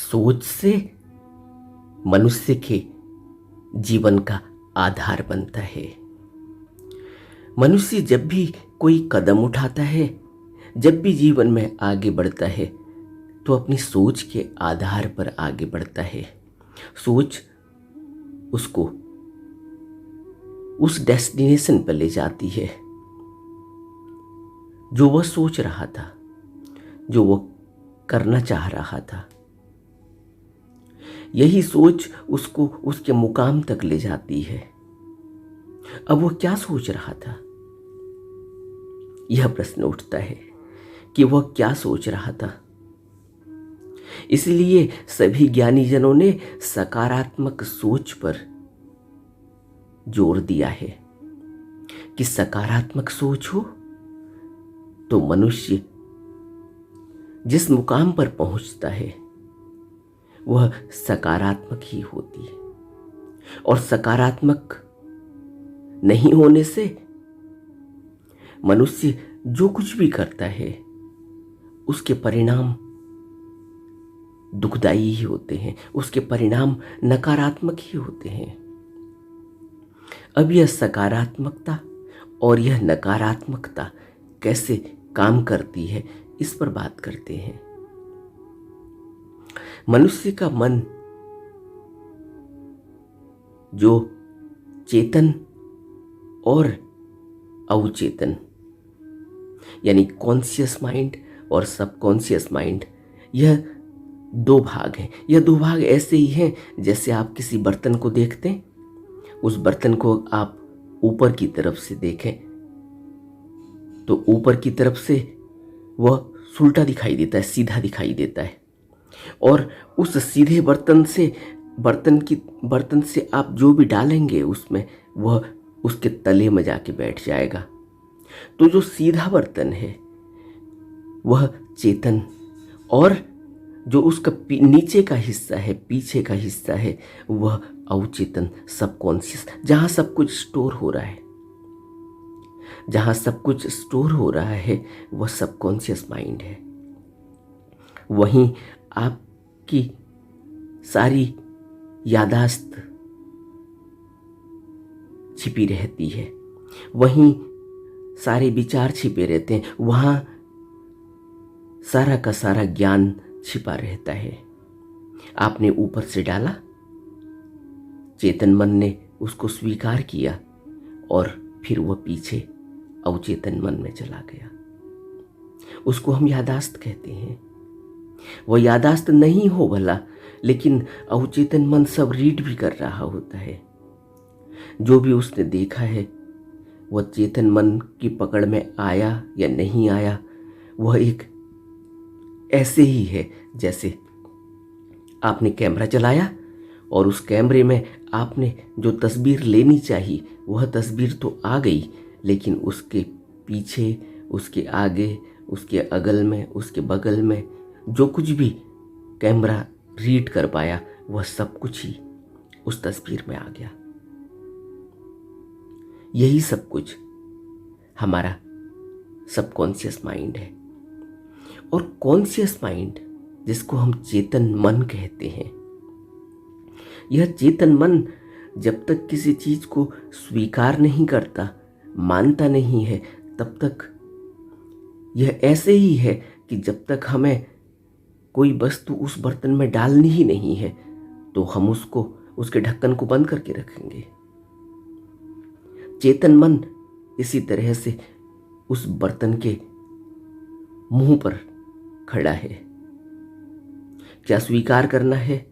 सोच से मनुष्य के जीवन का आधार बनता है। मनुष्य जब भी कोई कदम उठाता है, जब भी जीवन में आगे बढ़ता है, तो अपनी सोच के आधार पर आगे बढ़ता है। सोच उसको उस डेस्टिनेशन पर ले जाती है जो वह सोच रहा था, जो वह करना चाह रहा था। यही सोच उसको उसके मुकाम तक ले जाती है। अब वह क्या सोच रहा था, यह प्रश्न उठता है कि वह क्या सोच रहा था। इसलिए सभी ज्ञानी जनों ने सकारात्मक सोच पर जोर दिया है कि सकारात्मक सोच हो तो मनुष्य जिस मुकाम पर पहुंचता है वह सकारात्मक ही होती है, और सकारात्मक नहीं होने से मनुष्य जो कुछ भी करता है उसके परिणाम दुखदायी ही होते हैं, उसके परिणाम नकारात्मक ही होते हैं। अब यह सकारात्मकता और यह नकारात्मकता कैसे काम करती है, इस पर बात करते हैं। मनुष्य का मन जो चेतन और अवचेतन यानी कॉन्शियस माइंड और सबकॉन्शियस माइंड, यह दो भाग हैं। यह दो भाग ऐसे ही हैं जैसे आप किसी बर्तन को देखते हैं, उस बर्तन को आप ऊपर की तरफ से देखें तो ऊपर की तरफ से वह उल्टा दिखाई देता है, सीधा दिखाई देता है, और उस सीधे बर्तन से आप जो भी डालेंगे उसमें वह उसके तले में जाके बैठ जाएगा। तो जो सीधा बर्तन है वह चेतन, और जो उसका नीचे का हिस्सा है, पीछे का हिस्सा है, वह अवचेतन, सबकॉन्शियस, जहां सब कुछ स्टोर हो रहा है। जहां सब कुछ स्टोर हो रहा है वह सबकॉन्शियस माइंड है। वहीं आपकी सारी यादाश्त छिपी रहती है, वहीं सारे विचार छिपे रहते हैं, वहां सारा का सारा ज्ञान छिपा रहता है। आपने ऊपर से डाला, चेतन मन ने उसको स्वीकार किया और फिर वह पीछे अवचेतन मन में चला गया। उसको हम यादाश्त कहते हैं। वह यादाश्त नहीं हो भला, लेकिन अवचेतन मन सब रीड भी कर रहा होता है। जो भी उसने देखा है वह चेतन मन की पकड़ में आया या नहीं आया, वह एक ऐसे ही है जैसे आपने कैमरा चलाया और उस कैमरे में आपने जो तस्वीर लेनी चाहिए वह तस्वीर तो आ गई, लेकिन उसके पीछे, उसके आगे, उसके अगल में, उसके बगल में जो कुछ भी कैमरा रीड कर पाया वह सब कुछ ही उस तस्वीर में आ गया। यही सब कुछ हमारा सबकॉन्शियस माइंड है। और कॉन्शियस माइंड, जिसको हम चेतन मन कहते हैं, यह चेतन मन जब तक किसी चीज को स्वीकार नहीं करता, मानता नहीं है, तब तक यह ऐसे ही है कि जब तक हमें कोई वस्तु उस बर्तन में डालनी ही नहीं है तो हम उसको, उसके ढक्कन को बंद करके रखेंगे। चेतन मन इसी तरह से उस बर्तन के मुंह पर खड़ा है। क्या स्वीकार करना है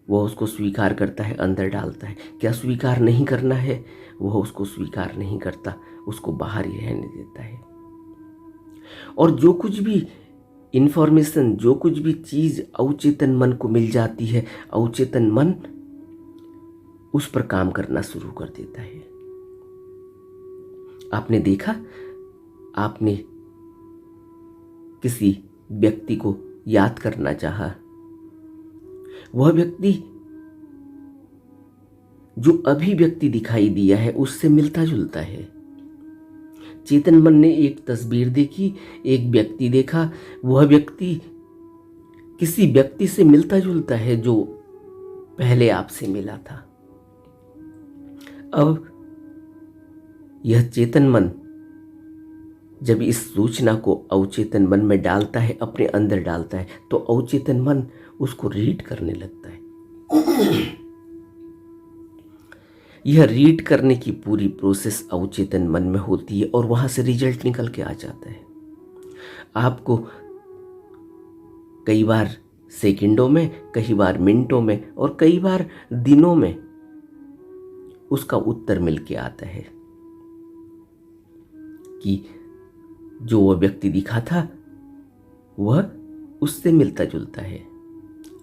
वह उसको स्वीकार करता है, अंदर डालता है। क्या स्वीकार नहीं करना है वह उसको स्वीकार नहीं करता, उसको बाहर ही रहने देता है। और जो कुछ भी इंफॉर्मेशन, जो कुछ भी चीज अवचेतन मन को मिल जाती है, अवचेतन मन उस पर काम करना शुरू कर देता है। आपने देखा, आपने किसी व्यक्ति को याद करना चाहा, वह व्यक्ति जो अभिव्यक्ति दिखाई दिया है उससे मिलता जुलता है। चेतन मन ने एक तस्वीर देखी, एक व्यक्ति देखा, वह व्यक्ति किसी व्यक्ति से मिलता जुलता है जो पहले आपसे मिला था। अब यह चेतन मन जब इस सूचना को अवचेतन मन में डालता है, अपने अंदर डालता है, तो अवचेतन मन उसको रीड करने लगता है। यह रीड करने की पूरी प्रोसेस अवचेतन मन में होती है और वहां से रिजल्ट निकल के आ जाता है। आपको कई बार सेकंडों में, कई बार मिनटों में और कई बार दिनों में उसका उत्तर मिल के आता है कि जो वह व्यक्ति दिखा था वह उससे मिलता जुलता है,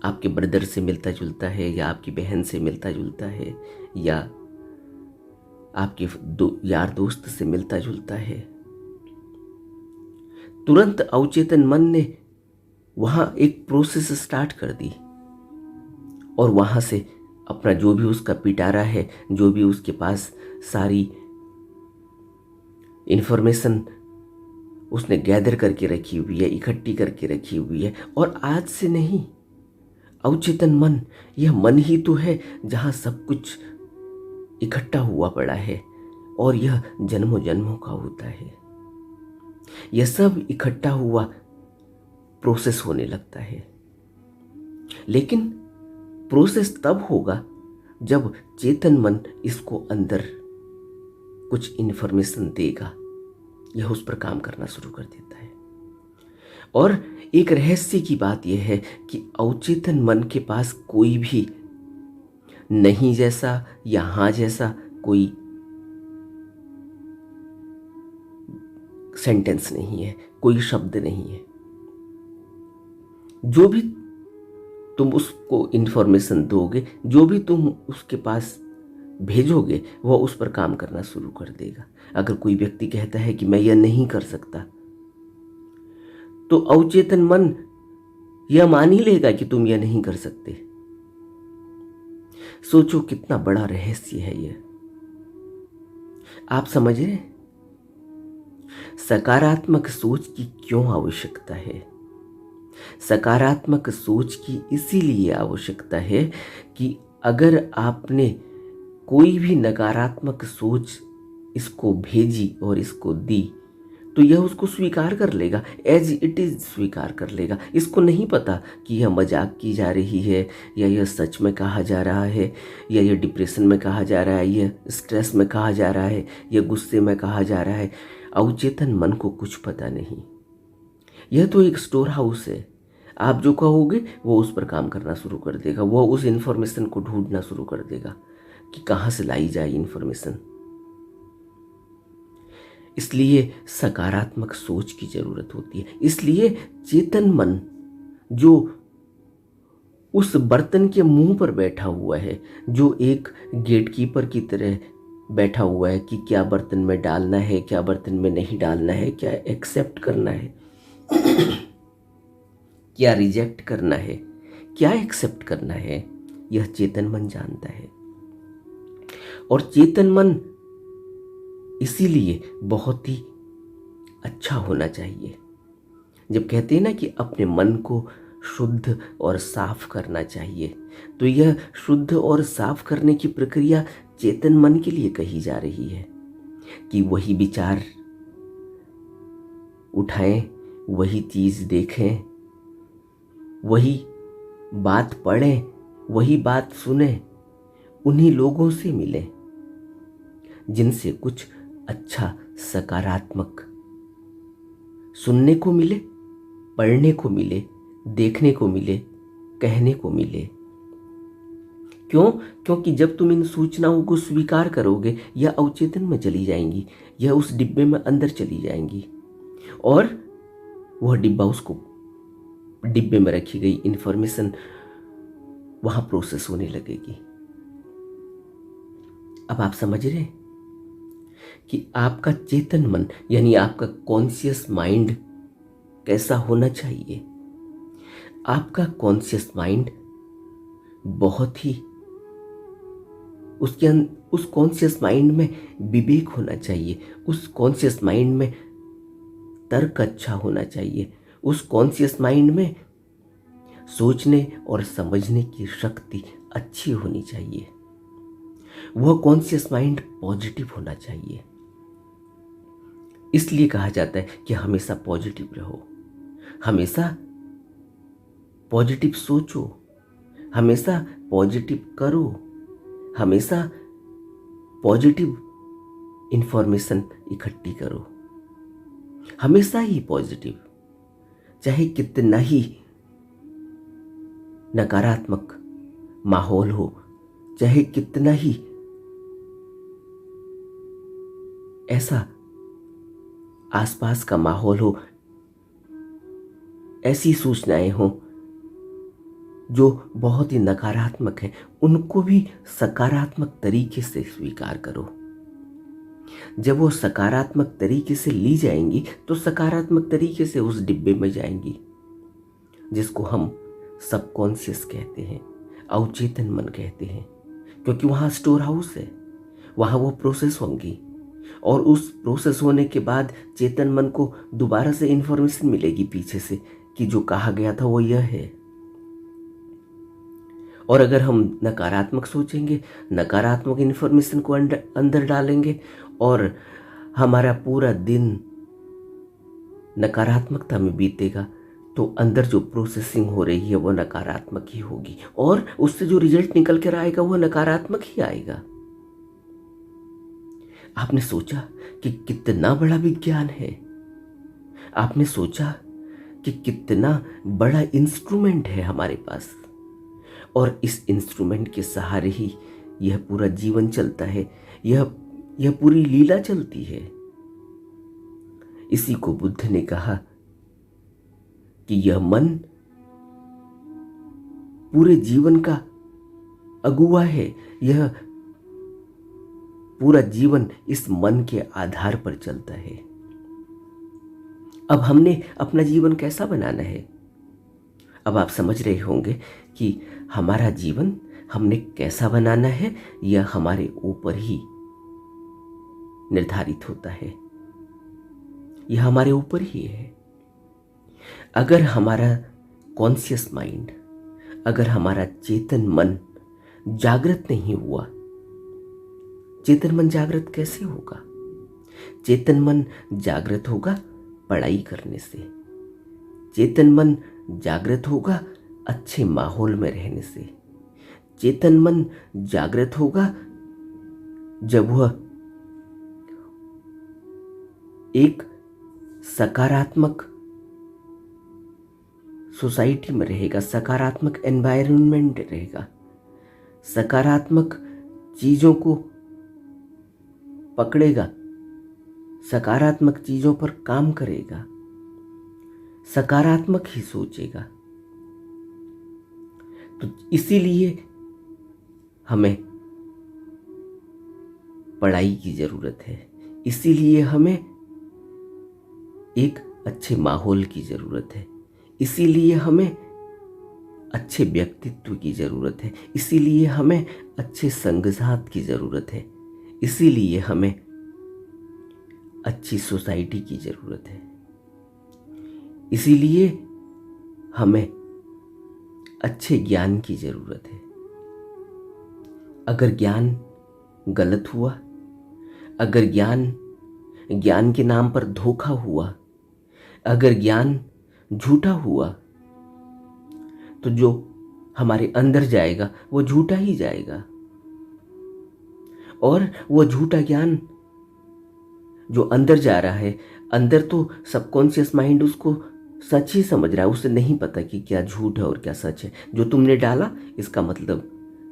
आपके ब्रदर से मिलता जुलता है, या आपकी बहन से मिलता जुलता है, या आपके यार दोस्त से मिलता जुलता है। तुरंत अवचेतन मन ने वहां एक प्रोसेस स्टार्ट कर दी और वहां से अपना जो भी उसका पिटारा है, जो भी उसके पास सारी इंफॉर्मेशन उसने गैदर करके रखी हुई है, इकट्ठी करके रखी हुई है। और आज से नहीं, अवचेतन मन यह मन ही तो है जहां सब कुछ इकट्ठा हुआ पड़ा है और यह जन्मों जन्मों का होता है। यह सब इकट्ठा हुआ प्रोसेस होने लगता है, लेकिन प्रोसेस तब होगा जब चेतन मन इसको अंदर कुछ इन्फॉर्मेशन देगा, यह उस पर काम करना शुरू कर देता है। और एक रहस्य की बात यह है कि अवचेतन मन के पास कोई भी नहीं जैसा या हाँ जैसा कोई सेंटेंस नहीं है, कोई शब्द नहीं है। जो भी तुम उसको इंफॉर्मेशन दोगे, जो भी तुम उसके पास भेजोगे, वह उस पर काम करना शुरू कर देगा। अगर कोई व्यक्ति कहता है कि मैं यह नहीं कर सकता, तो अवचेतन मन यह मान ही लेगा कि तुम यह नहीं कर सकते। सोचो कितना बड़ा रहस्य है यह। आप समझ रहे हैं? सकारात्मक सोच की क्यों आवश्यकता है? सकारात्मक सोच की इसीलिए आवश्यकता है कि अगर आपने कोई भी नकारात्मक सोच इसको भेजी और इसको दी, तो यह उसको स्वीकार कर लेगा, एज इट इज स्वीकार कर लेगा। इसको नहीं पता कि यह मजाक की जा रही है, या यह सच में कहा जा रहा है, या यह डिप्रेशन में कहा जा रहा है, यह स्ट्रेस में कहा जा रहा है, यह गुस्से में कहा जा रहा है। अवचेतन मन को कुछ पता नहीं। यह तो एक स्टोर हाउस है। आप जो कहोगे वो उस पर काम करना शुरू कर देगा। वो उस इंफॉर्मेशन को ढूंढना शुरू कर देगा कि कहाँ से लाई जाए इंफॉर्मेशन। इसलिए सकारात्मक सोच की जरूरत होती है। इसलिए चेतन मन जो उस बर्तन के मुंह पर बैठा हुआ है, जो एक गेटकीपर की तरह बैठा हुआ है कि क्या बर्तन में डालना है, क्या बर्तन में नहीं डालना है, क्या एक्सेप्ट करना है, क्या रिजेक्ट करना है, क्या एक्सेप्ट करना है, यह चेतन मन जानता है। और चेतन मन इसीलिए बहुत ही अच्छा होना चाहिए। जब कहते हैं ना कि अपने मन को शुद्ध और साफ करना चाहिए, तो यह शुद्ध और साफ करने की प्रक्रिया चेतन मन के लिए कही जा रही है कि वही विचार उठाएं, वही चीज देखें, वही बात पढ़ें, वही बात सुने, उन्हीं लोगों से मिलें जिनसे कुछ अच्छा सकारात्मक सुनने को मिले, पढ़ने को मिले, देखने को मिले, कहने को मिले। क्यों? क्योंकि जब तुम इन सूचनाओं को स्वीकार करोगे, यह अवचेतन में चली जाएंगी, यह उस डिब्बे में अंदर चली जाएंगी और वह डिब्बा उसको डिब्बे में रखी गई इंफॉर्मेशन वहां प्रोसेस होने लगेगी। अब आप समझ रहे हैं कि आपका चेतन मन यानी आपका कॉन्शियस माइंड कैसा होना चाहिए। आपका कॉन्शियस माइंड बहुत ही उस कॉन्शियस माइंड में विवेक होना चाहिए, उस कॉन्शियस माइंड में तर्क अच्छा होना चाहिए, उस कॉन्शियस माइंड में सोचने और समझने की शक्ति अच्छी होनी चाहिए। वह कॉन्शियस माइंड पॉजिटिव होना चाहिए। इसलिए कहा जाता है कि हमेशा पॉजिटिव रहो, हमेशा पॉजिटिव सोचो, हमेशा पॉजिटिव करो, हमेशा पॉजिटिव इंफॉर्मेशन इकट्ठी करो, हमेशा ही पॉजिटिव। चाहे कितना ही नकारात्मक माहौल हो, चाहे कितना ही ऐसा आसपास का माहौल हो, ऐसी सूचनाएं हो जो बहुत ही नकारात्मक है, उनको भी सकारात्मक तरीके से स्वीकार करो। जब वो सकारात्मक तरीके से ली जाएंगी तो सकारात्मक तरीके से उस डिब्बे में जाएंगी, जिसको हम सबकॉन्शियस कहते हैं, अवचेतन मन कहते हैं, क्योंकि वहाँ स्टोर हाउस है, वहाँ वो प्रोसेस होंगी और उस प्रोसेस होने के बाद चेतन मन को दोबारा से इंफॉर्मेशन मिलेगी पीछे से कि जो कहा गया था वो यह है। और अगर हम नकारात्मक सोचेंगे, नकारात्मक इंफॉर्मेशन को अंदर डालेंगे और हमारा पूरा दिन नकारात्मकता में बीतेगा, तो अंदर जो प्रोसेसिंग हो रही है वो नकारात्मक ही होगी और उससे जो रिजल्ट निकल कर आएगा वो नकारात्मक ही आएगा। आपने सोचा कि कितना बड़ा विज्ञान है, आपने सोचा कि कितना बड़ा इंस्ट्रूमेंट है हमारे पास, और इस इंस्ट्रूमेंट के सहारे ही यह पूरा जीवन चलता है, यह पूरी लीला चलती है। इसी को बुद्ध ने कहा कि यह मन पूरे जीवन का अगुवा है, यह पूरा जीवन इस मन के आधार पर चलता है। अब हमने अपना जीवन कैसा बनाना है? अब आप समझ रहे होंगे कि हमारा जीवन हमने कैसा बनाना है, यह हमारे ऊपर ही निर्धारित होता है, यह हमारे ऊपर ही है। अगर हमारा कॉन्शियस माइंड, अगर हमारा चेतन मन जागृत नहीं हुआ, चेतन मन जागृत कैसे होगा? चेतन मन जागृत होगा पढ़ाई करने से, चेतन मन जागृत होगा अच्छे माहौल में रहने से, चेतन मन जागृत होगा जब वह एक सकारात्मक सोसाइटी में रहेगा, सकारात्मक एनवायरनमेंट रहेगा, सकारात्मक चीज़ों को पकड़ेगा, सकारात्मक चीज़ों पर काम करेगा, सकारात्मक ही सोचेगा। तो इसीलिए हमें पढ़ाई की ज़रूरत है, इसीलिए हमें एक अच्छे माहौल की ज़रूरत है, इसीलिए हमें अच्छे व्यक्तित्व की ज़रूरत है, इसीलिए हमें अच्छे संगसाथ की ज़रूरत है, इसीलिए हमें अच्छी सोसाइटी की ज़रूरत है, इसीलिए हमें अच्छे ज्ञान की ज़रूरत है। अगर ज्ञान गलत हुआ, अगर ज्ञान के नाम पर धोखा हुआ, अगर ज्ञान झूठा हुआ, तो जो हमारे अंदर जाएगा वो झूठा ही जाएगा, और वो झूठा ज्ञान जो अंदर जा रहा है, अंदर तो सबकॉन्शियस माइंड उसको सच ही समझ रहा है, उसे नहीं पता कि क्या झूठ है और क्या सच है। जो तुमने डाला, इसका मतलब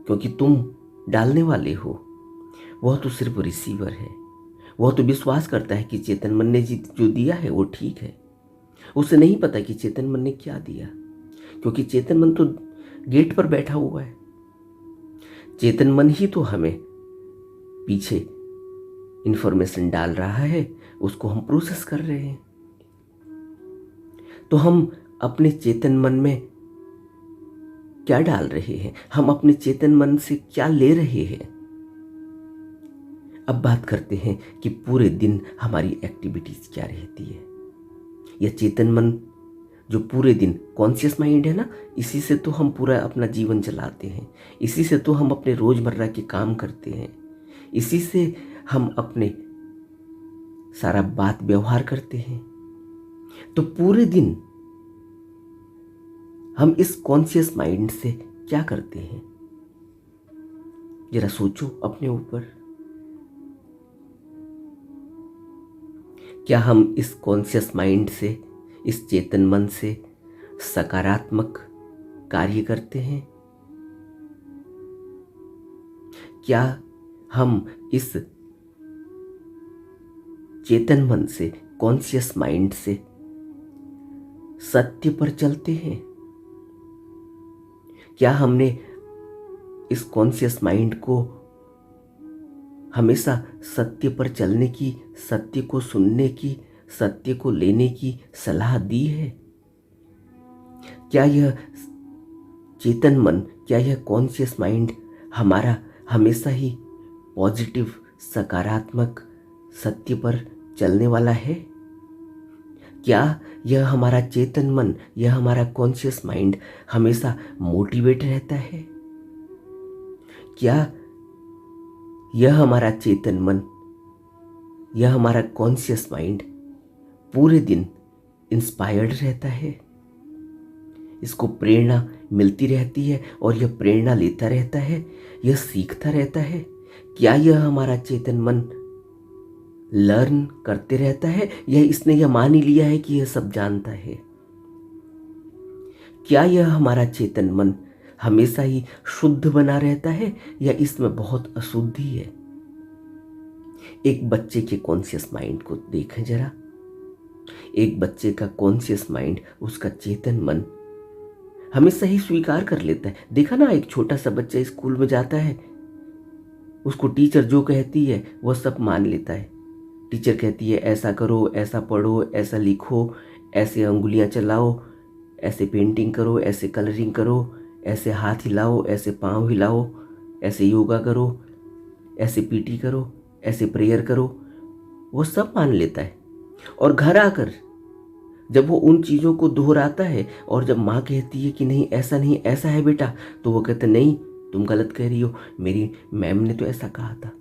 क्योंकि तुम डालने वाले हो, वह तो सिर्फ रिसीवर है, वह तो विश्वास करता है कि चेतन मन ने जो दिया है वो ठीक है। उसे नहीं पता कि चेतन मन ने क्या दिया, क्योंकि चेतन मन तो गेट पर बैठा हुआ है। चेतन मन ही तो हमें पीछे इंफॉर्मेशन डाल रहा है, उसको हम प्रोसेस कर रहे हैं। तो हम अपने चेतन मन में क्या डाल रहे हैं, हम अपने चेतन मन से क्या ले रहे हैं? अब बात करते हैं कि पूरे दिन हमारी एक्टिविटीज क्या रहती है। यह चेतन मन जो पूरे दिन कॉन्शियस माइंड है ना, इसी से तो हम पूरा अपना जीवन चलाते हैं, इसी से तो हम अपने रोजमर्रा के काम करते हैं, इसी से हम अपने सारा बात व्यवहार करते हैं। तो पूरे दिन हम इस कॉन्शियस माइंड से क्या करते हैं, जरा सोचो अपने ऊपर। क्या हम इस कॉन्शियस माइंड से, इस चेतन मन से सकारात्मक कार्य करते हैं? क्या हम इस चेतन मन से, कॉन्शियस माइंड से सत्य पर चलते हैं? क्या हमने इस कॉन्शियस माइंड को हमेशा सत्य पर चलने की, सत्य को सुनने की, सत्य को लेने की सलाह दी है? क्या यह चेतन मन, क्या यह कॉन्शियस माइंड हमारा हमेशा ही पॉजिटिव, सकारात्मक, सत्य पर चलने वाला है? क्या यह हमारा चेतन मन, यह हमारा कॉन्शियस माइंड हमेशा मोटिवेट रहता है? क्या यह हमारा चेतन मन, यह हमारा कॉन्शियस माइंड पूरे दिन इंस्पायर्ड रहता है? इसको प्रेरणा मिलती रहती है और यह प्रेरणा लेता रहता है, यह सीखता रहता है? क्या यह हमारा चेतन मन लर्न करते रहता है, या इसने यह मान ही लिया है कि यह सब जानता है? क्या यह हमारा चेतन मन हमेशा ही शुद्ध बना रहता है, या इसमें बहुत अशुद्धि है? एक बच्चे के कॉन्शियस माइंड को देखें जरा। एक बच्चे का कॉन्शियस माइंड, उसका चेतन मन हमेशा ही स्वीकार कर लेता है। देखा ना, एक छोटा सा बच्चा स्कूल में जाता है, उसको टीचर जो कहती है वह सब मान लेता है। टीचर कहती है ऐसा करो, ऐसा पढ़ो, ऐसा लिखो, ऐसे अंगुलियां चलाओ, ऐसे पेंटिंग करो, ऐसे कलरिंग करो, ऐसे हाथ हिलाओ, ऐसे पाँव हिलाओ, ऐसे योगा करो, ऐसे पीटी करो, ऐसे प्रेयर करो। वो सब मान लेता है। और घर आकर जब वो उन चीज़ों को दोहराता है, और जब माँ कहती है कि नहीं ऐसा नहीं, ऐसा है बेटा, तो वो कहते नहीं, तुम गलत कह रही हो, मेरी मैम ने तो ऐसा कहा था।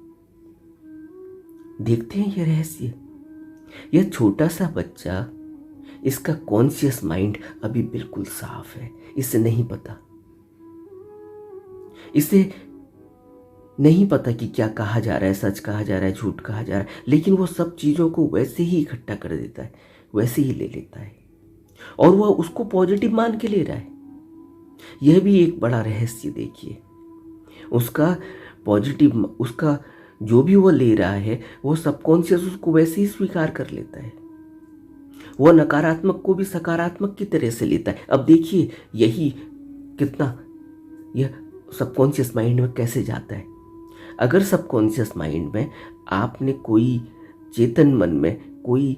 देखते हैं ये रहस्य। यह छोटा सा बच्चा, इसका कॉन्शियस माइंड अभी बिल्कुल साफ है, इसे नहीं पता, इसे नहीं पता कि क्या कहा जा रहा है, सच कहा जा रहा है, झूठ कहा जा रहा है, लेकिन वो सब चीज़ों को वैसे ही इकट्ठा कर देता है, वैसे ही ले लेता है, और वह उसको पॉजिटिव मान के ले रहा है। यह भी एक बड़ा रहस्य देखिए। उसका पॉजिटिव, उसका जो भी वो ले रहा है, वो सबकॉन्शियस उसको वैसे ही स्वीकार कर लेता है। वह नकारात्मक को भी सकारात्मक की तरह से लेता है। अब देखिए यही कितना, यह सबकॉन्शियस माइंड में कैसे जाता है। अगर सबकॉन्शियस माइंड में आपने कोई, चेतन मन में कोई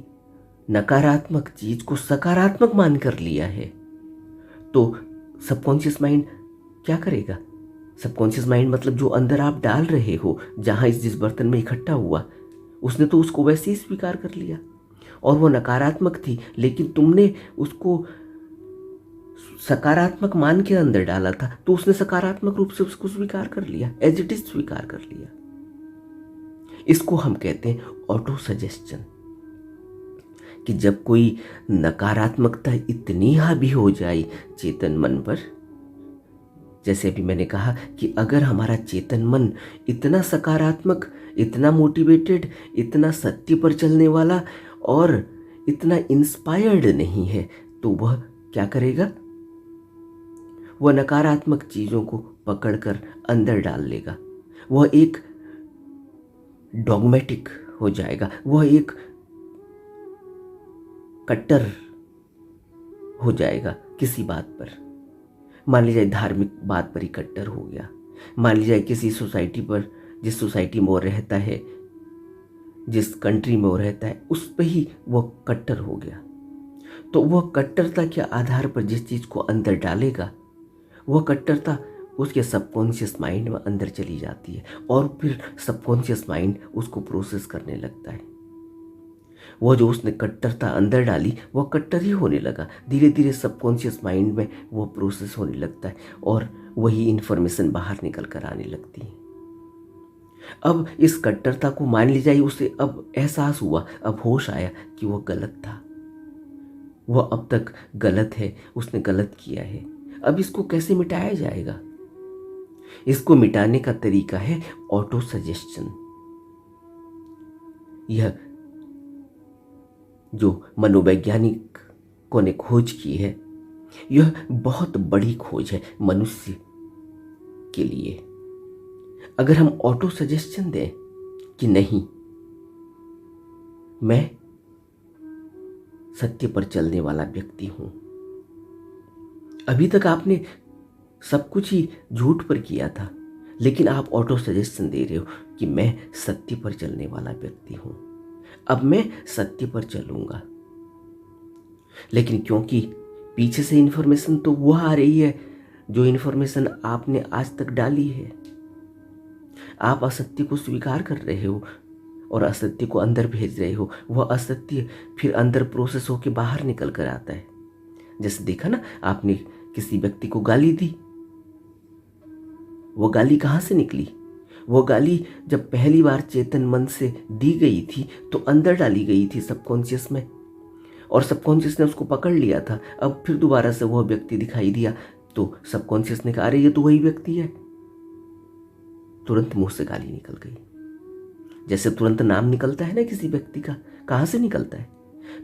नकारात्मक चीज को सकारात्मक मान कर लिया है, तो सबकॉन्शियस माइंड क्या करेगा? सबकॉन्शियस माइंड मतलब जो अंदर आप डाल रहे हो, जहां जिस बर्तन में इकट्ठा हुआ, उसने तो उसको वैसे ही स्वीकार कर लिया। और वो नकारात्मक थी, लेकिन तुमने उसको सकारात्मक मान के अंदर डाला था, तो उसने सकारात्मक रूप से उसको स्वीकार कर लिया, एज इट इज स्वीकार कर लिया। इसको हम कहते हैं ऑटो सजेशन। कि जब कोई नकारात्मकता इतनी हावी हो जाए चेतन मन पर, जैसे अभी मैंने कहा कि अगर हमारा चेतन मन इतना सकारात्मक, इतना मोटिवेटेड, इतना सत्य पर चलने वाला और इतना इंस्पायर्ड नहीं है, तो वह क्या करेगा? वह नकारात्मक चीज़ों को पकड़कर अंदर डाल लेगा। वह एक डॉगमेटिक हो जाएगा, वह एक कट्टर हो जाएगा किसी बात पर। मान लीजिए धार्मिक बात पर ही कट्टर हो गया, मान लीजिए किसी सोसाइटी पर, जिस सोसाइटी में वो रहता है, जिस कंट्री में वो रहता है, उस पर ही वो कट्टर हो गया। तो वह कट्टरता के आधार पर जिस चीज़ को अंदर डालेगा, वह कट्टरता उसके सबकॉन्शियस माइंड में अंदर चली जाती है, और फिर सबकॉन्शियस माइंड उसको प्रोसेस करने लगता है। वह जो उसने कट्टरता अंदर डाली वह कट्टर ही होने लगा। धीरे धीरे सबकॉन्शियस माइंड में वो प्रोसेस होने लगता है और वही इन्फॉर्मेशन बाहर निकल कर आने लगती है। अब इस कट्टरता को मान ली जाए, उसे अब एहसास हुआ, अब होश आया कि वह गलत था, वह अब तक गलत है, उसने गलत किया है। अब इसको कैसे मिटाया जाएगा? इसको मिटाने का तरीका है ऑटो सजेशन। यह जो मनोवैज्ञानिकों ने खोज की है, यह बहुत बड़ी खोज है मनुष्य के लिए। अगर हम ऑटो सजेशन दें कि नहीं, मैं सत्य पर चलने वाला व्यक्ति हूं, अभी तक आपने सब कुछ ही झूठ पर किया था, लेकिन आप ऑटो सजेशन दे रहे हो कि मैं सत्य पर चलने वाला व्यक्ति हूं, अब मैं सत्य पर चलूंगा। लेकिन क्योंकि पीछे से इन्फॉर्मेशन तो वह आ रही है जो इन्फॉर्मेशन आपने आज तक डाली है, आप असत्य को स्वीकार कर रहे हो और असत्य को अंदर भेज रहे हो। वह असत्य फिर अंदर प्रोसेस होके बाहर निकल कर आता है। जैसे देखा ना, आपने किसी व्यक्ति को गाली दी, वो गाली कहाँ से निकली? वो गाली जब पहली बार चेतन मन से दी गई थी तो अंदर डाली गई थी सबकॉन्शियस में, और सबकॉन्शियस ने उसको पकड़ लिया था। अब फिर दोबारा से वह व्यक्ति दिखाई दिया तो सबकॉन्शियस ने कहा, अरे ये तो वही व्यक्ति है, तुरंत मुंह से गाली निकल गई। जैसे तुरंत नाम निकलता है ना किसी व्यक्ति का, कहाँ से निकलता है?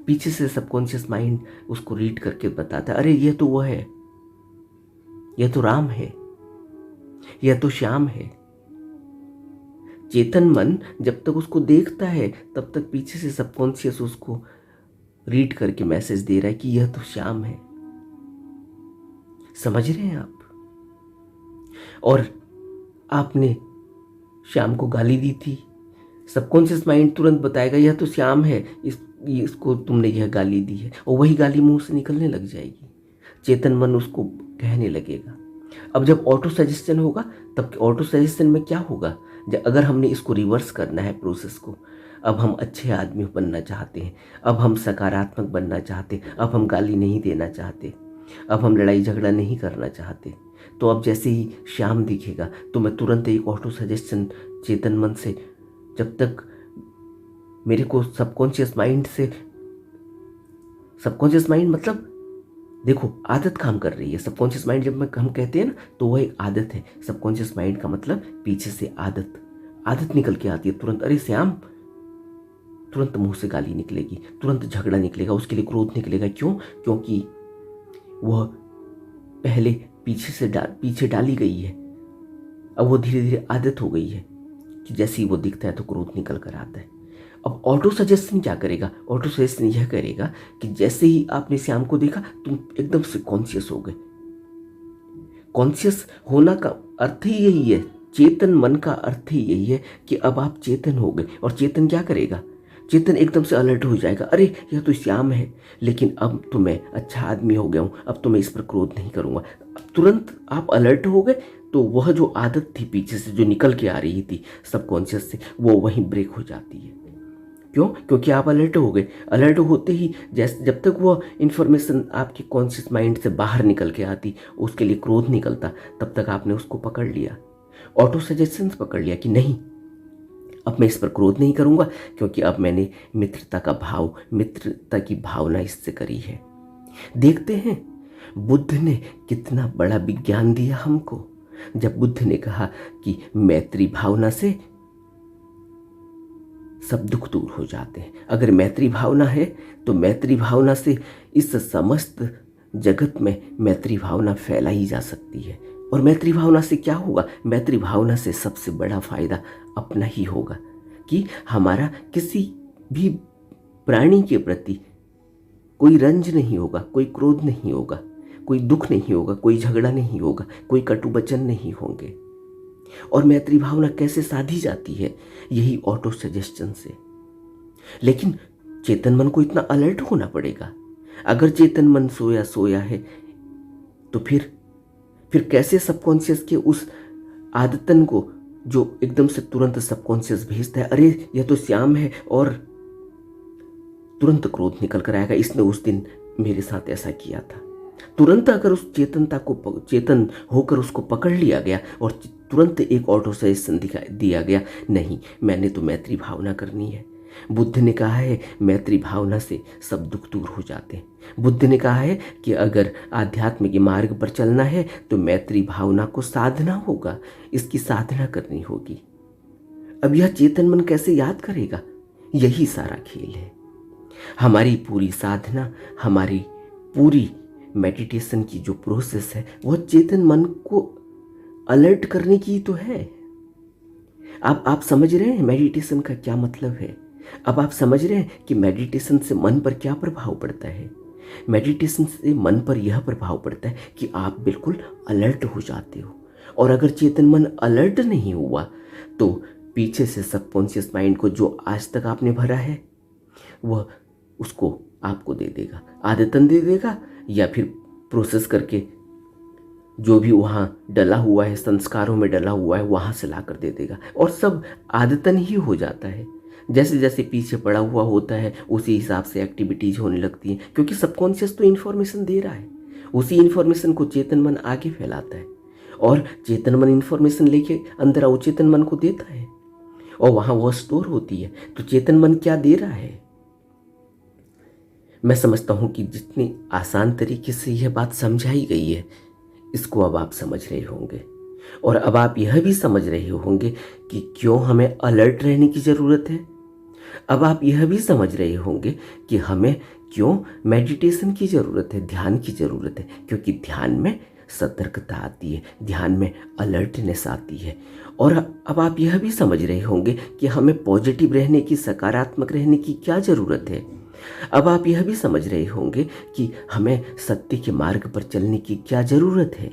पीछे से सबकॉन्शियस माइंड उसको रीड करके बताता है, अरे ये तो वो है, यह तो राम है, यह तो श्याम है। चेतन मन जब तक उसको देखता है तब तक पीछे से सबकॉन्शियस उसको रीड करके मैसेज दे रहा है कि यह तो श्याम है। समझ रहे हैं आप? और आपने श्याम को गाली दी थी, सबकॉन्शियस माइंड तुरंत बताएगा यह तो श्याम है, इसको तुमने यह गाली दी है, और वही गाली मुंह से निकलने लग जाएगी। चेतन मन उसको कहने लगेगा। अब जब ऑटो सजेशन होगा, तब ऑटो सजेशन में क्या होगा? अगर हमने इसको रिवर्स करना है प्रोसेस को, अब हम अच्छे आदमी बनना चाहते हैं, अब हम सकारात्मक बनना चाहते, अब हम गाली नहीं देना चाहते, अब हम लड़ाई झगड़ा नहीं करना चाहते, तो अब जैसे ही श्याम दिखेगा तो मैं तुरंत एक ऑटो सजेशन चेतन मन से, जब तक मेरे को सबकॉन्शियस माइंड मतलब देखो आदत काम कर रही है। सबकॉन्शियस माइंड जब हम कहते हैं ना, तो वह एक आदत है। सबकॉन्शियस माइंड का मतलब पीछे से आदत निकल के आती है तुरंत। अरे श्याम, तुरंत मुंह से गाली निकलेगी, तुरंत झगड़ा निकलेगा, उसके लिए क्रोध निकलेगा। क्यों? क्योंकि वह पहले पीछे डाली गई है, अब वो धीरे धीरे आदत हो गई है कि जैसे ही वो दिखता है तो क्रोध निकल कर आता है। अब ऑटो सजेशन क्या करेगा? ऑटो सजेशन यह करेगा कि जैसे ही आपने श्याम को देखा तुम एकदम से कॉन्शियस हो गए। कॉन्शियस होना का अर्थ ही यही है, चेतन मन का अर्थ ही यही है कि अब आप चेतन हो गए। और चेतन क्या करेगा? चेतन एकदम से अलर्ट हो जाएगा, अरे यह तो श्याम है, लेकिन अब तो मैं अच्छा आदमी हो गया हूँ, अब तो मैं इस पर क्रोध नहीं करूँगा। तुरंत आप अलर्ट हो गए, तो वह जो आदत थी पीछे से जो निकल के आ रही थी सबकॉन्शियस से, वो वहीं ब्रेक हो जाती है। क्यों? क्योंकि आप अलर्ट हो गए। अलर्ट होते ही जब तक वो इन्फॉर्मेशन आपके कॉन्शियस माइंड से बाहर निकल के आती, उसके लिए क्रोध निकलता, तब तक आपने उसको पकड़ लिया, ऑटो सजेशन पकड़ लिया कि नहीं, अब मैं इस पर क्रोध नहीं करूँगा, क्योंकि अब मैंने मित्रता की भावना इससे करी है। देखते हैं बुद्ध ने कितना बड़ा विज्ञान दिया हमको, जब बुद्ध ने कहा कि मैत्री भावना से सब दुख दूर हो जाते हैं। अगर मैत्री भावना है तो मैत्री भावना से इस समस्त जगत में मैत्री भावना फैलाई जा सकती है। और मैत्री भावना से क्या होगा? मैत्री भावना से सबसे बड़ा फायदा अपना ही होगा कि हमारा किसी भी प्राणी के प्रति कोई रंज नहीं होगा, कोई क्रोध नहीं होगा, कोई दुख नहीं होगा, कोई झगड़ा नहीं होगा, कोई कटु वचन नहीं होंगे। और मैत्री भावना कैसे साधी जाती है? यही ऑटो सजेशन से। लेकिन चेतन मन को इतना अलर्ट होना पड़ेगा। अगर चेतन मन सोया है तो फिर कैसे सबकॉन्शियस के उस आदतन को, जो एकदम से तुरंत सबकॉन्शियस भेजता है, अरे यह तो श्याम है, और तुरंत क्रोध निकल कर आएगा, इसने उस दिन मेरे साथ ऐसा किया था। तुरंत अगर उस चेतनता को चेतन होकर उसको पकड़ लिया गया और तुरंत एक ऑटो सजेशन दिया गया, नहीं, मैंने तो मैत्री भावना करनी है। बुद्ध ने कहा है मैत्री भावना से सब दुख दूर हो जाते हैं। बुद्ध ने कहा है कि अगर आध्यात्म के मार्ग पर चलना है तो मैत्री भावना को साधना होगा, इसकी साधना करनी होगी। अब यह चेतन मन कैसे याद करेगा? यही सारा खेल है। हमारी पूरी साधना, हमारी पूरी मेडिटेशन की जो प्रोसेस है वह चेतन मन को अलर्ट करने की तो है। आप समझ रहे हैं मेडिटेशन का क्या मतलब है? अब आप समझ रहे हैं कि मेडिटेशन से मन पर क्या प्रभाव पड़ता है। मेडिटेशन से मन पर यह प्रभाव पड़ता है कि आप बिल्कुल अलर्ट हो जाते हो, और अगर चेतन मन अलर्ट नहीं हुआ तो पीछे से सबकॉन्शियस माइंड को जो आज तक आपने भरा है वह उसको आपको दे देगा, आदतन दे देगा, या फिर प्रोसेस करके जो भी वहाँ डला हुआ है, संस्कारों में डला हुआ है, वहाँ से ला कर दे देगा, और सब आदतन ही हो जाता है। जैसे जैसे पीछे पड़ा हुआ होता है उसी हिसाब से एक्टिविटीज होने लगती हैं, क्योंकि सबकॉन्शियस तो इन्फॉर्मेशन दे रहा है, उसी इन्फॉर्मेशन को चेतन मन आगे फैलाता है, और चेतन मन इन्फॉर्मेशन लेके अंदर अवचेतन मन को देता है, और वहाँ वह स्टोर होती है। तो चेतन मन क्या दे रहा है? मैं समझता हूँ कि जितनी आसान तरीके से यह बात समझाई गई है, इसको अब आप समझ रहे होंगे, और अब आप यह भी समझ रहे होंगे कि क्यों हमें अलर्ट रहने की ज़रूरत है। अब आप यह भी समझ रहे होंगे कि हमें क्यों मेडिटेशन की ज़रूरत है, ध्यान की ज़रूरत है, क्योंकि ध्यान में सतर्कता आती है, ध्यान में अलर्टनेस आती है। और अब आप यह भी समझ रहे होंगे कि हमें पॉजिटिव रहने की, सकारात्मक रहने की क्या ज़रूरत है। अब आप यह भी समझ रहे होंगे कि हमें सत्य के मार्ग पर चलने की क्या ज़रूरत है।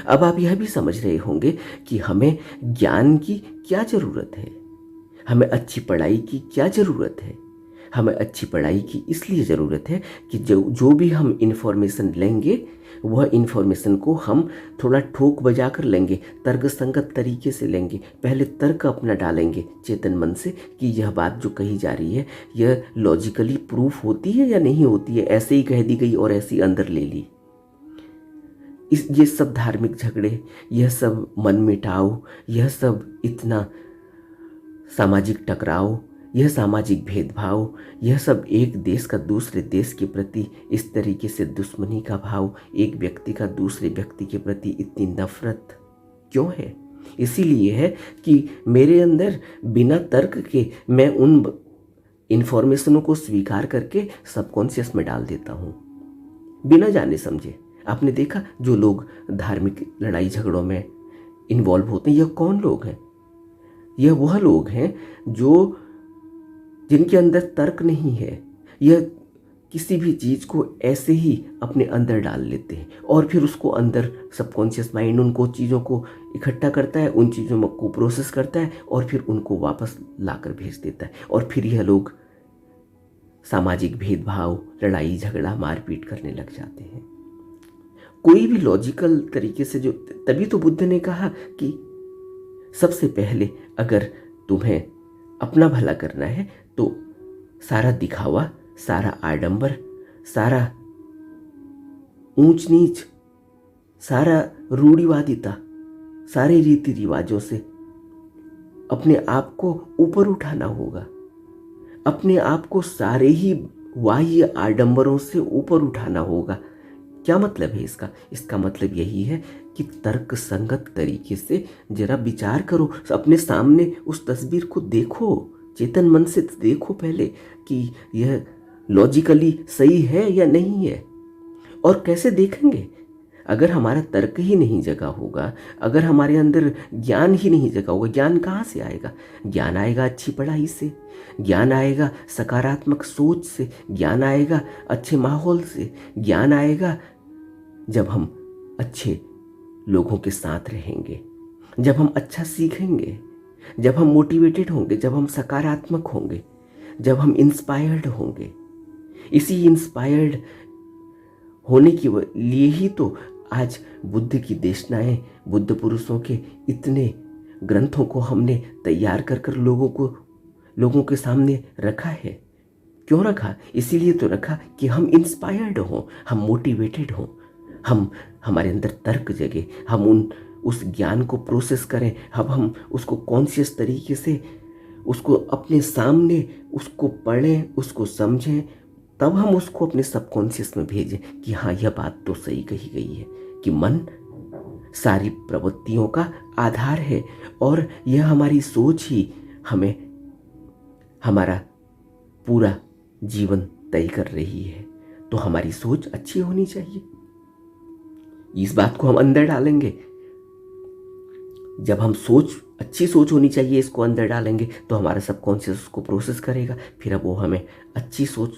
अब आप यह भी समझ रहे होंगे कि हमें ज्ञान की क्या ज़रूरत है, हमें अच्छी पढ़ाई की क्या ज़रूरत है। हमें अच्छी पढ़ाई की इसलिए ज़रूरत है कि जो भी हम इन्फॉर्मेशन लेंगे वह इन्फॉर्मेशन को हम थोड़ा ठोक बजा कर लेंगे, तर्कसंगत तरीके से लेंगे। पहले तर्क अपना डालेंगे चेतन मन से कि यह बात जो कही जा रही है यह लॉजिकली प्रूफ होती है या नहीं होती है, ऐसे ही कह दी गई और ऐसे ही अंदर ले ली। ये सब धार्मिक झगड़े, यह सब मन मिटाव, यह सब इतना सामाजिक टकराव, यह सामाजिक भेदभाव, यह सब एक देश का दूसरे देश के प्रति इस तरीके से दुश्मनी का भाव, एक व्यक्ति का दूसरे व्यक्ति के प्रति इतनी नफरत क्यों है? इसीलिए है कि मेरे अंदर बिना तर्क के मैं उन इन्फॉर्मेशनों को स्वीकार करके सबकॉन्शियस में डाल देता हूँ बिना जाने समझे। आपने देखा जो लोग धार्मिक लड़ाई झगड़ों में इन्वॉल्व होते हैं, यह कौन लोग हैं? यह वह लोग हैं जिनके अंदर तर्क नहीं है। यह किसी भी चीज़ को ऐसे ही अपने अंदर डाल लेते हैं और फिर उसको अंदर सबकॉन्शियस माइंड उनको चीज़ों को इकट्ठा करता है, उन चीज़ों को प्रोसेस करता है और फिर उनको वापस लाकर भेज देता है। और फिर यह लोग सामाजिक भेदभाव, लड़ाई झगड़ा, मारपीट करने लग जाते हैं। कोई भी लॉजिकल तरीके से जो, तभी तो बुद्ध ने कहा कि सबसे पहले अगर तुम्हें अपना भला करना है तो सारा दिखावा, सारा आडंबर, सारा ऊंच नीच, सारा रूढ़िवादिता, सारे रीति रिवाजों से अपने आप को ऊपर उठाना होगा। अपने आप को सारे ही बाह्य आडंबरों से ऊपर उठाना होगा। क्या मतलब है इसका? इसका मतलब यही है कि तर्क संगत तरीके से जरा विचार करो, अपने सामने उस तस्वीर को देखो, चेतन मन से देखो पहले कि यह लॉजिकली सही है या नहीं है। और कैसे देखेंगे? अगर हमारा तर्क ही नहीं जगा होगा, अगर हमारे अंदर ज्ञान ही नहीं जगा होगा, ज्ञान कहाँ से आएगा? ज्ञान आएगा अच्छी पढ़ाई से, ज्ञान आएगा सकारात्मक सोच से, ज्ञान आएगा अच्छे माहौल से, ज्ञान आएगा जब हम अच्छे लोगों के साथ रहेंगे, जब हम अच्छा सीखेंगे, जब हम मोटिवेटेड होंगे, जब हम सकारात्मक होंगे, जब हम इंस्पायर्ड होंगे। इसी इंस्पायर्ड होने के लिए ही तो आज बुद्ध की देशनाएं, बुद्ध पुरुषों के इतने ग्रंथों को हमने तैयार कर लोगों के सामने रखा है। क्यों रखा? इसीलिए तो रखा कि हम इंस्पायर्ड हों, हम मोटिवेटेड हों, हमारे अंदर तर्क जगे, हम उस ज्ञान को प्रोसेस करें, हम उसको कॉन्शियस तरीके से उसको अपने सामने उसको पढ़ें, उसको समझें, तब हम उसको अपने सबकॉन्शियस में भेजें कि हाँ, यह बात तो सही कही गई है कि मन सारी प्रवृत्तियों का आधार है और यह हमारी सोच ही हमें हमारा पूरा जीवन तय कर रही है। तो हमारी सोच अच्छी होनी चाहिए। इस बात को हम अंदर डालेंगे। जब हम अच्छी सोच होनी चाहिए इसको अंदर डालेंगे तो हमारा सबकॉन्शियस उसको प्रोसेस करेगा, फिर अब वो हमें अच्छी सोच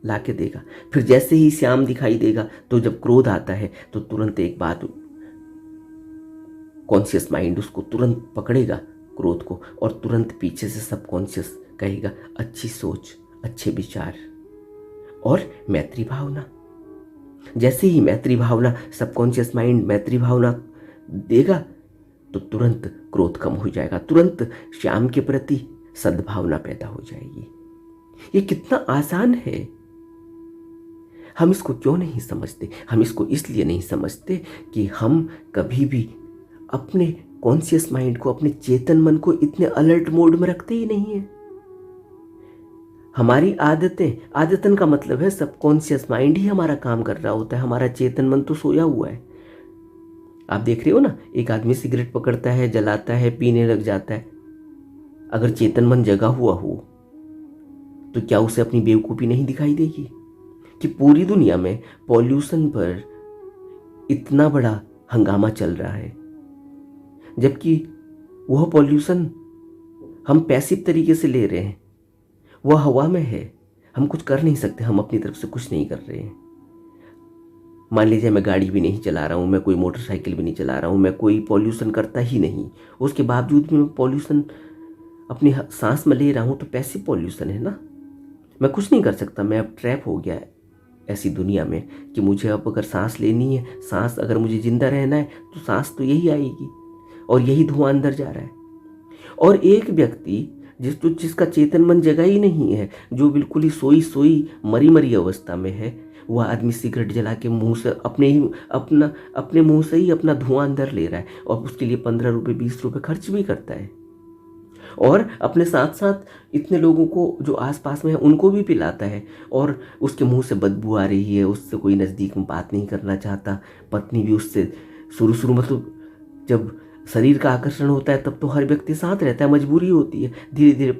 ला के देगा। फिर जैसे ही श्याम दिखाई देगा तो जब क्रोध आता है तो तुरंत एक बात, कॉन्शियस माइंड उसको तुरंत पकड़ेगा क्रोध को, और तुरंत पीछे से सबकॉन्शियस कहेगा अच्छी सोच, अच्छे विचार और मैत्री भावना। जैसे ही मैत्री भावना, सबकॉन्शियस माइंड मैत्री भावना देगा तो तुरंत क्रोध कम हो जाएगा, तुरंत श्याम के प्रति सद्भावना पैदा हो जाएगी। ये कितना आसान है। हम इसको क्यों नहीं समझते? हम इसको इसलिए नहीं समझते कि हम कभी भी अपने कॉन्शियस माइंड को, अपने चेतन मन को इतने अलर्ट मोड में रखते ही नहीं है। हमारी आदतन का मतलब है सबकॉन्शियस माइंड ही हमारा काम कर रहा होता है, हमारा चेतन मन तो सोया हुआ है। आप देख रहे हो ना, एक आदमी सिगरेट पकड़ता है, जलाता है, पीने लग जाता है। अगर चेतन मन जगा हुआ हो तो क्या उसे अपनी बेवकूफ़ी नहीं दिखाई देगी कि पूरी दुनिया में पॉल्यूशन पर इतना बड़ा हंगामा चल रहा है, जबकि वह पॉल्यूशन हम पैसिव तरीके से ले रहे हैं, वह हवा में है, हम कुछ कर नहीं सकते, हम अपनी तरफ से कुछ नहीं कर रहे हैं। मान लीजिए मैं गाड़ी भी नहीं चला रहा हूँ, मैं कोई मोटरसाइकिल भी नहीं चला रहा हूँ, मैं कोई पॉल्यूशन करता ही नहीं, उसके बावजूद भी मैं पॉल्यूशन अपनी सांस में ले रहा हूँ, तो पैसिव पॉल्यूशन है ना। मैं कुछ नहीं कर सकता, मैं अब ट्रैप हो गया है ऐसी दुनिया में कि मुझे अब अगर सांस लेनी है, सांस अगर मुझे जिंदा रहना है तो सांस तो यही आएगी, और यही धुआं अंदर जा रहा है। और एक व्यक्ति जिसका चेतन मन जगा ही नहीं है, जो बिल्कुल ही सोई मरी अवस्था में है, वह आदमी सिगरेट जला के मुंह से अपने मुंह से ही अपना धुआं अंदर ले रहा है, और उसके लिए 15 रुपये 20 रुपये खर्च भी करता है, और अपने साथ साथ इतने लोगों को जो आसपास में है उनको भी पिलाता है, और उसके मुंह से बदबू आ रही है, उससे कोई नज़दीक में बात नहीं करना चाहता। पत्नी भी उससे शुरू मतलब जब शरीर का आकर्षण होता है तब तो हर व्यक्ति साथ रहता है, मजबूरी होती है। धीरे धीरे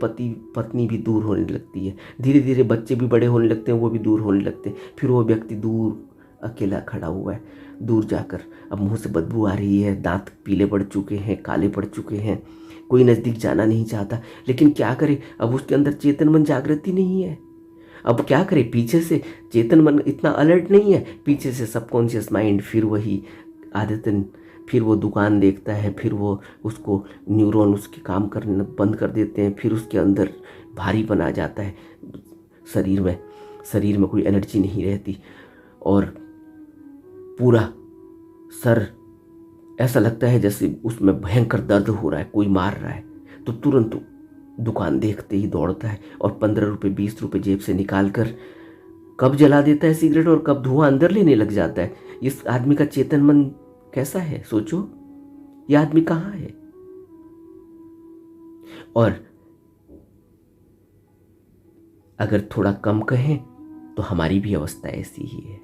पत्नी भी दूर होने लगती है, धीरे धीरे बच्चे भी बड़े होने लगते हैं, वो भी दूर होने लगते हैं। फिर वो व्यक्ति दूर अकेला खड़ा हुआ है, दूर जाकर अब मुंह से बदबू आ रही है, दांत पीले पड़ चुके हैं, काले पड़ चुके हैं, कोई नज़दीक जाना नहीं चाहता। लेकिन क्या करे, अब उसके अंदर चेतन मन जागृति नहीं है। अब क्या करे, पीछे से चेतन मन इतना अलर्ट नहीं है, पीछे से सबकॉन्शियस माइंड फिर वही आदतन, फिर वो दुकान देखता है, फिर वो उसको न्यूरॉन उसके काम करना बंद कर देते हैं, फिर उसके अंदर भारीपन आ जाता है, शरीर में कोई एनर्जी नहीं रहती, और पूरा सर ऐसा लगता है जैसे उसमें भयंकर दर्द हो रहा है, कोई मार रहा है। तो तुरंत दुकान देखते ही दौड़ता है और 15 रुपये 20 रुपये जेब से निकाल कर कब जला देता है सिगरेट और कब धुआं अंदर लेने लग जाता है। इस आदमी का चेतन मन कैसा है, सोचो, यह आदमी कहाँ है। और अगर थोड़ा कम कहें तो हमारी भी अवस्था ऐसी ही है।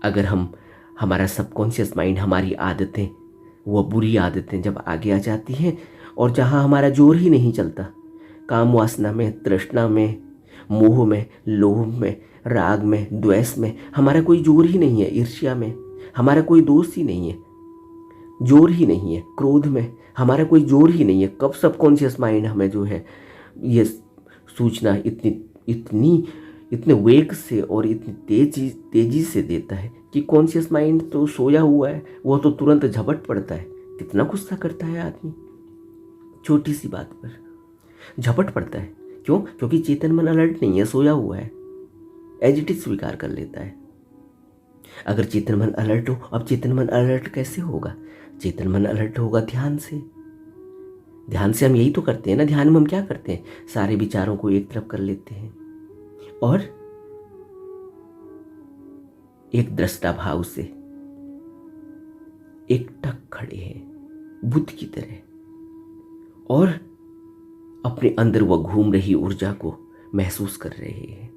अगर हमारा सबकॉन्शियस माइंड, हमारी आदतें, वो बुरी आदतें जब आगे आ जाती हैं, और जहाँ हमारा जोर ही नहीं चलता, काम वासना में, तृष्णा में, मोह में, लोभ में, राग में, द्वेष में हमारा कोई जोर ही नहीं है, ईर्ष्या में हमारा कोई दोष ही नहीं है, जोर ही नहीं है, क्रोध में हमारा कोई जोर ही नहीं है, कब सबकॉन्शियस माइंड हमें जो है ये सूचना इतने वेग से और इतनी तेजी से देता है कि कॉन्शियस माइंड तो सोया हुआ है, वो तो तुरंत झपट पड़ता है। कितना गुस्सा करता है आदमी, छोटी सी बात पर झपट पड़ता है। क्यों? क्योंकि चेतन मन अलर्ट नहीं है, सोया हुआ है, एज इट इज स्वीकार कर लेता है। अगर चेतन मन अलर्ट हो, अब चेतन मन अलर्ट कैसे होगा? चेतन मन अलर्ट होगा ध्यान से। ध्यान से हम यही तो करते हैं ना, ध्यान में हम क्या करते हैं, सारे विचारों को एक तरफ कर लेते हैं और एक दृष्टा भाव से एकटक खड़े हैं बुद्ध की तरह, और अपने अंदर वह घूम रही ऊर्जा को महसूस कर रहे हैं।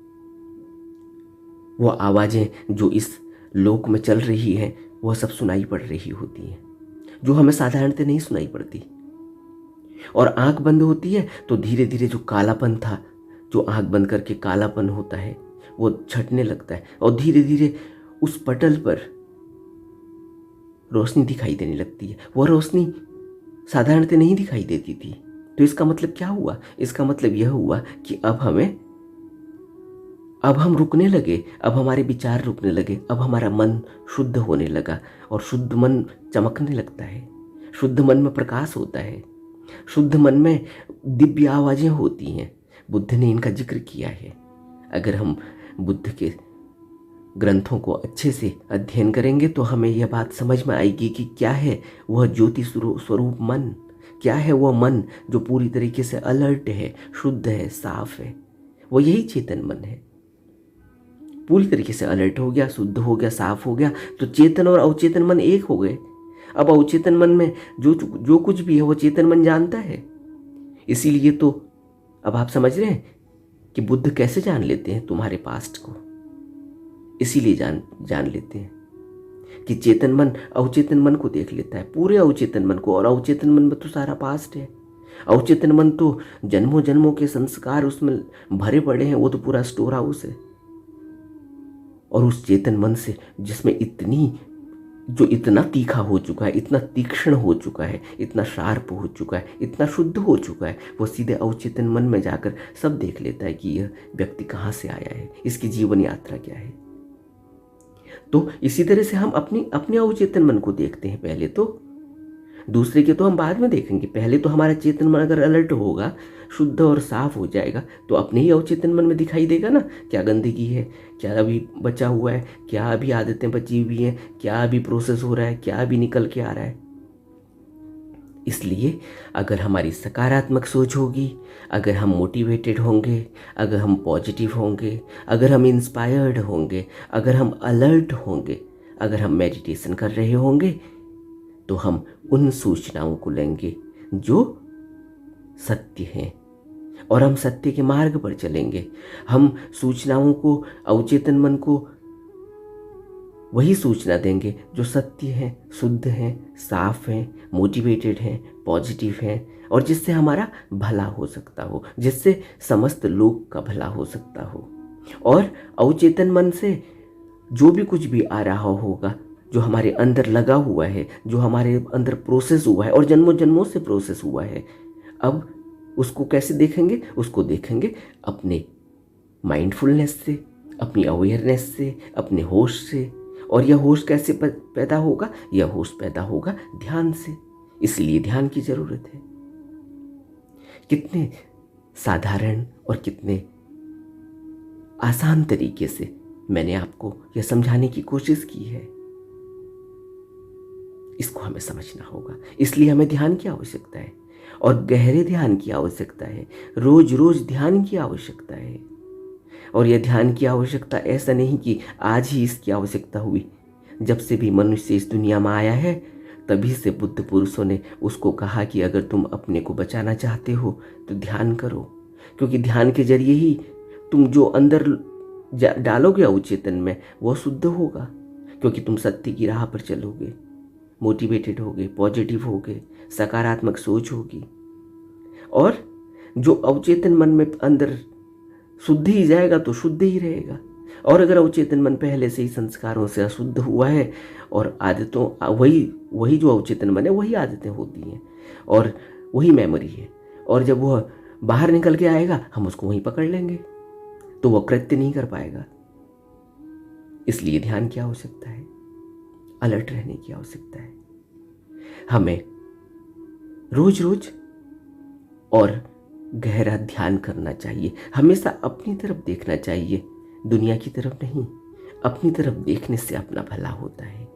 वह आवाजें जो इस लोक में चल रही हैं वह सब सुनाई पड़ रही होती हैं, जो हमें साधारणतः नहीं सुनाई पड़ती। और आंख बंद होती है तो धीरे धीरे जो कालापन था, जो आंख बंद करके कालापन होता है, वो छटने लगता है और धीरे धीरे उस पटल पर रोशनी दिखाई देने लगती है। वह रोशनी साधारणतः नहीं दिखाई देती थी। तो इसका मतलब क्या हुआ? इसका मतलब यह हुआ कि अब हम रुकने लगे, अब हमारे विचार रुकने लगे, अब हमारा मन शुद्ध होने लगा, और शुद्ध मन चमकने लगता है, शुद्ध मन में प्रकाश होता है, शुद्ध मन में दिव्य आवाजें होती हैं। बुद्ध ने इनका जिक्र किया है। अगर हम बुद्ध के ग्रंथों को अच्छे से अध्ययन करेंगे तो हमें यह बात समझ में आएगी कि क्या है वह ज्योति स्वरूप मन, क्या है वह मन जो पूरी तरीके से अलर्ट है, शुद्ध है, साफ है। वो यही चेतन मन है। पूरी तरीके से अलर्ट हो गया, शुद्ध हो गया, साफ हो गया, तो चेतन और अवचेतन मन एक हो गए। अब अवचेतन मन में जो कुछ भी है वो चेतन मन जानता है। इसीलिए तो अब आप समझ रहे हैं कि बुद्ध कैसे जान लेते हैं तुम्हारे पास्ट को। इसीलिए जान लेते हैं कि चेतन मन अवचेतन मन को देख लेता है, पूरे अवचेतन मन को। और अवचेतन मन में तो सारा पास्ट है। अवचेतन मन तो जन्मों जन्मों के संस्कार उसमें भरे पड़े हैं, वो तो पूरा स्टोर हाउस है। और उस चेतन मन से जिसमें इतना तीखा हो चुका है, इतना तीक्ष्ण हो चुका है, इतना शार्प हो चुका है, इतना शुद्ध हो चुका है, वो सीधे अवचेतन मन में जाकर सब देख लेता है कि यह व्यक्ति कहाँ से आया है, इसकी जीवन यात्रा क्या है। तो इसी तरह से हम अपने अवचेतन मन को देखते हैं पहले तो, दूसरे के तो हम बाद में देखेंगे। पहले तो हमारा चेतन मन अगर अलर्ट होगा, शुद्ध और साफ हो जाएगा, तो अपने ही अवचेतन मन में दिखाई देगा ना क्या गंदगी है, क्या अभी बचा हुआ है, क्या अभी आदतें बची हुई हैं, क्या अभी प्रोसेस हो रहा है, क्या अभी निकल के आ रहा है। इसलिए अगर हमारी सकारात्मक सोच होगी, अगर हम मोटिवेटेड होंगे, अगर हम पॉजिटिव होंगे, अगर हम इंस्पायर्ड होंगे, अगर हम अलर्ट होंगे, अगर हम मेडिटेशन कर रहे होंगे, तो हम उन सूचनाओं को लेंगे जो सत्य हैं, और हम सत्य के मार्ग पर चलेंगे। हम सूचनाओं को, अवचेतन मन को वही सूचना देंगे जो सत्य है, शुद्ध है, साफ है, मोटिवेटेड है, पॉजिटिव है, और जिससे हमारा भला हो सकता हो, जिससे समस्त लोक का भला हो सकता हो। और अवचेतन मन से जो भी कुछ भी आ रहा होगा, जो हमारे अंदर लगा हुआ है, जो हमारे अंदर प्रोसेस हुआ है और जन्मों जन्मों से प्रोसेस हुआ है, अब उसको कैसे देखेंगे? उसको देखेंगे अपने माइंडफुलनेस से, अपनी अवेयरनेस से, अपने होश से। और यह होश कैसे पैदा होगा? यह होश पैदा होगा ध्यान से। इसलिए ध्यान की जरूरत है। कितने साधारण और कितने आसान तरीके से मैंने आपको यह समझाने की कोशिश की है। इसको हमें समझना होगा। इसलिए हमें ध्यान की आवश्यकता है, और गहरे ध्यान की आवश्यकता है, रोज रोज ध्यान की आवश्यकता है। और यह ध्यान की आवश्यकता ऐसा नहीं कि आज ही इसकी आवश्यकता हुई। जब से भी मनुष्य इस दुनिया में आया है, तभी से बुद्ध पुरुषों ने उसको कहा कि अगर तुम अपने को बचाना चाहते हो तो ध्यान करो, क्योंकि ध्यान के जरिए ही तुम जो अंदर डालोगे अवचेतन में वो शुद्ध होगा, क्योंकि तुम सत्य की राह पर चलोगे, मोटिवेटेड होगे, पॉजिटिव होगे, सकारात्मक सोच होगी। और जो अवचेतन मन में अंदर शुद्ध ही जाएगा तो शुद्ध ही रहेगा। और अगर अवचेतन मन पहले से ही संस्कारों से अशुद्ध हुआ है और आदतों, वही जो अवचेतन मन है वही आदतें होती हैं और वही मेमोरी है, और जब वह बाहर निकल के आएगा हम उसको वहीं पकड़ लेंगे, तो वह कृत्य नहीं कर पाएगा। इसलिए ध्यान की आवश्यकता है, अलर्ट रहने की आवश्यकता है। हमें रोज रोज और गहरा ध्यान करना चाहिए। हमेशा अपनी तरफ देखना चाहिए, दुनिया की तरफ नहीं। अपनी तरफ देखने से अपना भला होता है।